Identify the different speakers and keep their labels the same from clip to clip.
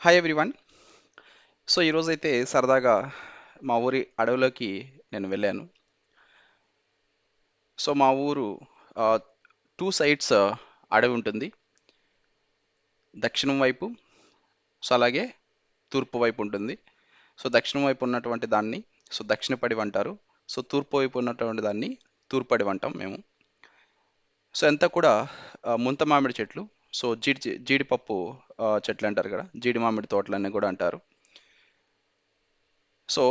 Speaker 1: Hi everyone. So ఈరోజైతే సరదాగా మా ఊరి అడవిలోకి నేను వెళ్ళాను. సో మా ఊరు టూ సైడ్స్ అడవి ఉంటుంది. దక్షిణం వైపు, సో అలాగే తూర్పు వైపు ఉంటుంది. సో దక్షిణం వైపు ఉన్నటువంటి దాన్ని దక్షిణ పడివి అంటారు. సో తూర్పు వైపు ఉన్నటువంటి దాన్ని తూర్పడివి అంటాం మేము. సో అంతా కూడా ముంత మామిడి చెట్లు. సో జీడిపప్పు చెట్లు అంటారు కదా, జీడి మామిడి తోటలన్నీ కూడా అంటారు. సో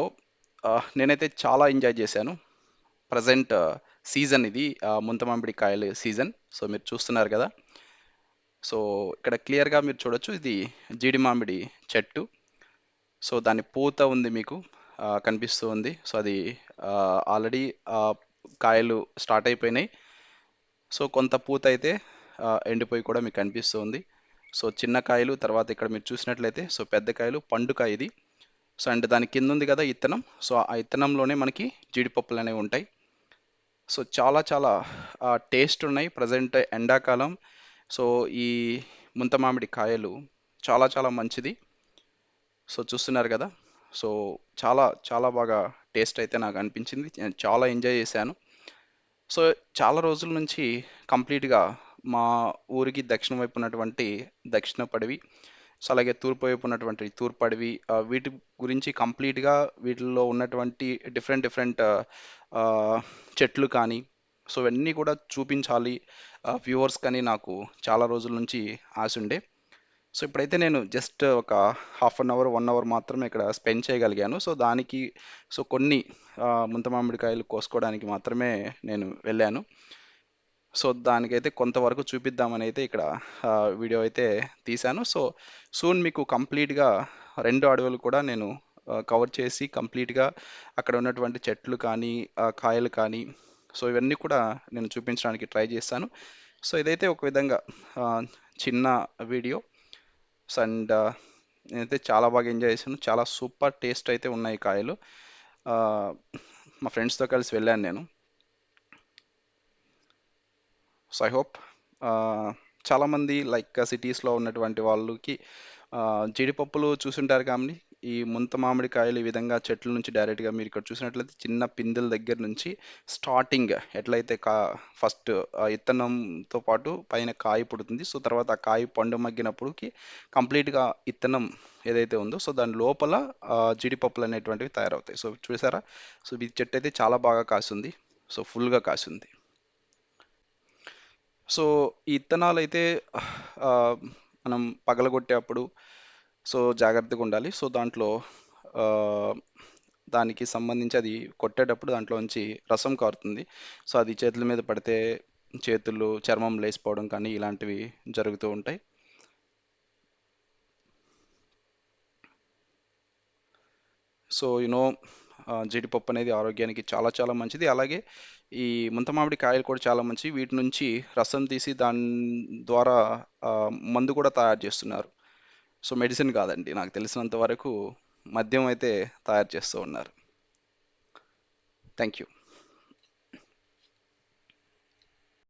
Speaker 1: నేనైతే చాలా ఎంజాయ్ చేశాను. ప్రజెంట్ సీజన్ ఇది, ముంత మామిడి కాయల సీజన్. సో మీరు చూస్తున్నారు కదా. సో ఇక్కడ క్లియర్గా మీరు చూడొచ్చు, ఇది జీడి మామిడి చెట్టు. సో దాని పూత ఉంది మీకు కనిపిస్తూ ఉంది. సో అది ఆల్రెడీ కాయలు స్టార్ట్ అయిపోయినాయి. సో కొంత పూత అయితే ఎండిపోయి కూడా మీకు కనిపిస్తూ ఉంది. సో చిన్న కాయలు, తర్వాత ఇక్కడ మీరు చూసినట్లయితే సో పెద్ద కాయలు, పండుకాయ ఇది. సో అండ్ దాని కింద ఉంది కదా ఇత్తనం. సో ఆ ఇత్తనంలోనే మనకి జీడిపప్పులు అనేవి ఉంటాయి. సో చాలా చాలా టేస్ట్ ఉన్నాయి. ప్రజెంట్ ఎండాకాలం. సో ఈ ముంత మామిడి కాయలు చాలా చాలా మంచిది. సో చూస్తున్నారు కదా. సో చాలా చాలా బాగా టేస్ట్ అయితే నాకు అనిపించింది. నేను చాలా ఎంజాయ్ చేశాను. సో చాలా రోజుల నుంచి కంప్లీట్గా మా ఊరికి దక్షిణ వైపు ఉన్నటువంటి దక్షిణ పడవి, సో అలాగే తూర్పు వైపు ఉన్నటువంటి తూర్పు అడవి, వీటి గురించి కంప్లీట్గా వీటిల్లో ఉన్నటువంటి డిఫరెంట్ డిఫరెంట్ చెట్లు కానీ సో ఇవన్నీ కూడా చూపించాలి వ్యూవర్స్ కానీ నాకు చాలా రోజుల నుంచి ఆశ ఉండే. సో ఇప్పుడైతే నేను జస్ట్ ఒక హాఫ్ అన్ అవర్ 1 అవర్ మాత్రమే ఇక్కడ స్పెండ్ చేయగలిగాను. సో దానికి కొన్ని ముంత మామిడికాయలు కోసుకోవడానికి మాత్రమే నేను వెళ్ళాను. సో దానికైతే కొంతవరకు చూపిద్దామని అయితే ఇక్కడ వీడియో అయితే తీశాను. సో సూన్ మీకు కంప్లీట్గా రెండు అడవులు కూడా నేను కవర్ చేసి కంప్లీట్గా అక్కడ ఉన్నటువంటి చెట్లు కానీ కాయలు కానీ సో ఇవన్నీ కూడా నేను చూపించడానికి ట్రై చేస్తాను. సో ఇదైతే ఒక విధంగా ఆ, చిన్న వీడియో. సో అండ్ నేనైతే చాలా బాగా ఎంజాయ్ చేశాను. చాలా సూపర్ టేస్ట్ అయితే ఉన్నాయి కాయలు. ఆ, మా ఫ్రెండ్స్తో కలిసి వెళ్ళాను నేను. సో ఐ హోప్ చాలామంది లైక్ సిటీస్లో ఉన్నటువంటి వాళ్ళకి జీడిపప్పులు చూసుంటారు. కానీ ఈ ముంత మామిడికాయలు ఈ విధంగా చెట్ల నుంచి డైరెక్ట్గా మీరు ఇక్కడ చూసినట్లయితే చిన్న పిందెల దగ్గర నుంచి స్టార్టింగ్ ఎట్లయితే ఫస్ట్ ఇత్తనంతో పాటు పైన కాయ పుడుతుంది. సో తర్వాత ఆ కాయ పండు మగ్గినప్పుడుకి కంప్లీట్గా ఇత్తనం ఏదైతే ఉందో సో దాని లోపల జీడిపప్పులు అనేటువంటివి తయారవుతాయి. సో చూసారా. సో ఈ చెట్టు అయితే చాలా బాగా కాసింది. సో ఫుల్గా కాసింది. సో ఈ ఇత్తనాలైతే ఆ, మనం పగలగొట్టేటప్పుడు సో జాగ్రత్తగా ఉండాలి. సో దాంట్లో ఆ, దానికి సంబంధించి అది కొట్టేటప్పుడు దాంట్లోంచి రసం కారుతుంది. సో అది చేతుల మీద పడితే చేతులు చర్మం లేసిపోవడం కానీ ఇలాంటివి జరుగుతూ ఉంటాయి. సో జీడిపప్పు అనేది ఆరోగ్యానికి చాలా చాలా మంచిది. అలాగే ఈ ముంత మామిడి కాయలు కూడా చాలా మంచివి. వీటి నుంచి రసం తీసి దాని ద్వారా ఆ, మందు కూడా తయారు చేస్తున్నారు. సో మెడిసిన్ కాదండి, నాకు తెలిసినంత వరకు మద్యం అయితే తయారు చేస్తూ ఉన్నారు. Thank you.